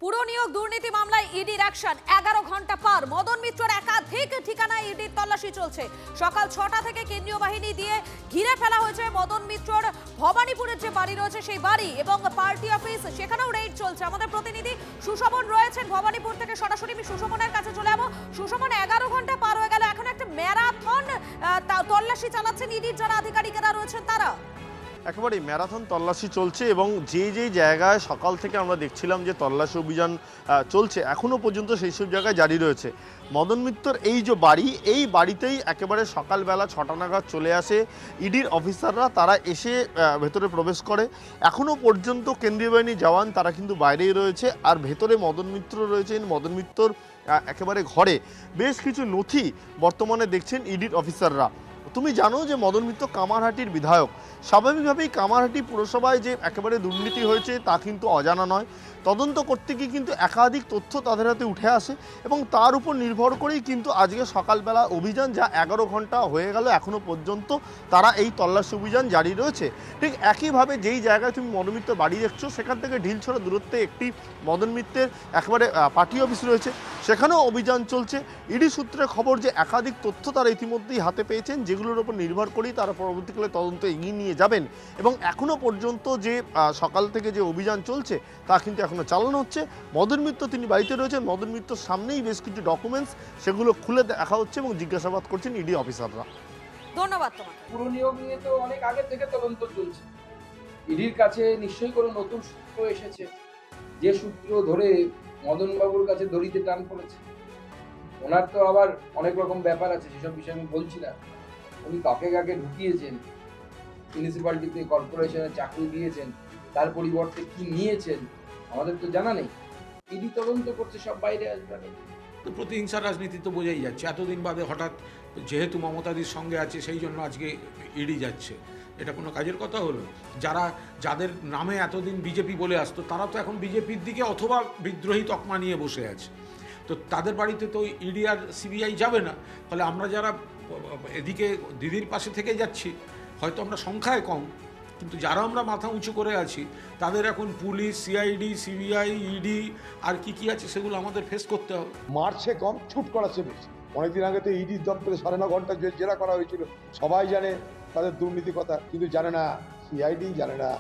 পুর নিয়োগ দুর্নীতি মামলায় ইডির অ্যাকশন 11 ঘন্টা পার। মদন মিত্রর একাধিক ঠিকানায় ইডির তল্লাশি চলছে। সকাল 6টা থেকে কেন্দ্রীয় বাহিনী দিয়ে ঘিরে ফেলা হয়েছে মদন মিত্রর ভবানীপুরের যে বাড়ি রয়েছে সেই বাড়ি এবং পার্টি অফিস, সেখানেও রেড চলছে। আমাদের প্রতিনিধি সুশমন রয়েছেন ভবানীপুর থেকে, সরাসরি আমি সুশমনের কাছে চলে যাবো। সুশমন, 11 ঘন্টা পার হয়ে গেল, এখন একটা ম্যারাথন তল্লাশি চালাচ্ছেন ইডির যারা আধিকারিকেরা রয়েছেন তারা। একেবারেই ম্যারাথন তল্লাশি চলছে এবং যেই জায়গায় সকাল থেকে আমরা দেখছিলাম যে তল্লাশি অভিযান চলছে, এখনও পর্যন্ত সেই সব জায়গায় জারি রয়েছে। মদন মিত্রর এই যে বাড়ি, এই বাড়িতেই একেবারে সকালবেলা 6টা নাগাদ চলে আসে ইডির অফিসাররা। তারা এসে ভেতরে প্রবেশ করে। এখনও পর্যন্ত কেন্দ্রীয় বাহিনী জওয়ান তারা কিন্তু বাইরেই রয়েছে, আর ভেতরে মদন মিত্র রয়েছেন। মদন মিত্রর একেবারে ঘরে বেশ কিছু নথি বর্তমানে দেখছেন ইডির অফিসাররা। তুমি জানো যে মদন মিত্র কামারহাটির বিধায়ক। স্বাভাবিকভাবেই কামারহাটি পুরসভায় যে একেবারে দুর্নীতি হয়েছে তা কিন্তু অজানা নয়। তদন্ত করতে গিয়ে কিন্তু একাধিক তথ্য তাদের হাতে উঠে আসে এবং তার উপর নির্ভর করেই কিন্তু আজকে সকালবেলা অভিযান, যা 11 ঘন্টা হয়ে গেল এখনও পর্যন্ত তারা এই তল্লাশি অভিযান জারি রয়েছে। ঠিক একইভাবে যেই জায়গায় তুমি মদন মিত্র বাড়ি দেখছো, সেখান থেকে ঢিলছড়া দূরত্বে একটি মদন মিত্রের একেবারে পার্টি অফিস রয়েছে, সেখানেও অভিযান চলছে। ইডি সূত্রে খবর যে একাধিক তথ্য তারা ইতিমধ্যেই হাতে পেয়েছেন, যেগুলোর উপর নির্ভর করেই তারা পরবর্তীকালে তদন্ত এগিয়ে নিয়ে যাবেন। এবং এখনও পর্যন্ত যে সকাল থেকে যে অভিযান চলছে তা কিন্তু এখনও চালানো হচ্ছে। মদন মিত্র তিনি বাড়িতে রয়েছেন, মদন মিত্রর সামনেই বেশ কিছু ডকুমেন্টস সেগুলো খুলে দেখা হচ্ছে এবং জিজ্ঞাসাবাদ করছেন ইডি অফিসাররা। ধন্যবাদ তোমাকে। পুর নিয়োগ নিয়ে তো অনেক আগে থেকে তদন্ত চলছে। ইডির কাছে নিশ্চয়ই কোনো নতুন সূত্র এসেছে, যে সূত্র ধরে মদন বাবুর কাছে দড়িতে টান পড়েছে। ওনার তো আবার অনেক রকম ব্যাপার আছে, সেসব বিষয়ে আমি বলছি না। উনি কাকে কাকে ঢুকিয়েছেন, মিউনিসিপ্যালিটিতে কর্পোরেশনে চাকরি দিয়েছেন, তার পরিবর্তে কি নিয়েছেন আমাদের তো জানা নেই। ইডি তদন্ত করছে, সব বাইরে আসবে। তো প্রতিহিংসা রাজনীতি তো বোঝাই যাচ্ছে। এতদিন বাদে হঠাৎ যেহেতু মমতাদির সঙ্গে আছে সেই জন্য আজকে ইডি যাচ্ছে, এটা কোনো কাজের কথা হলো? যাদের নামে এতদিন বিজেপি বলে আসতো, তারা তো এখন বিজেপির দিকে অথবা বিদ্রোহী তকমা নিয়ে বসে আছে। তো তাদের বাড়িতে তো ইডি আর সিবিআই যাবে না। ফলে আমরা যারা এদিকে দিদির পাশে থেকে যাচ্ছি, হয়তো আমরা সংখ্যায় কম, কিন্তু যারা আমরা মাথা উঁচু করে আছি তাদের এখন পুলিশ, সিআইডি, সিবিআই, ইডি আর কি আছে সেগুলো আমাদের ফেস করতে হবে। মারছে কম, ছুট করাচ্ছে বেশি। অনেকদিন আগে তো ইডির দপ্তরে 9.5 ঘন্টা জেরা করা হয়েছিল। সবাই জানে তাদের দুর্নীতি কথা, কিন্তু জানে না সিআইডি, জানে না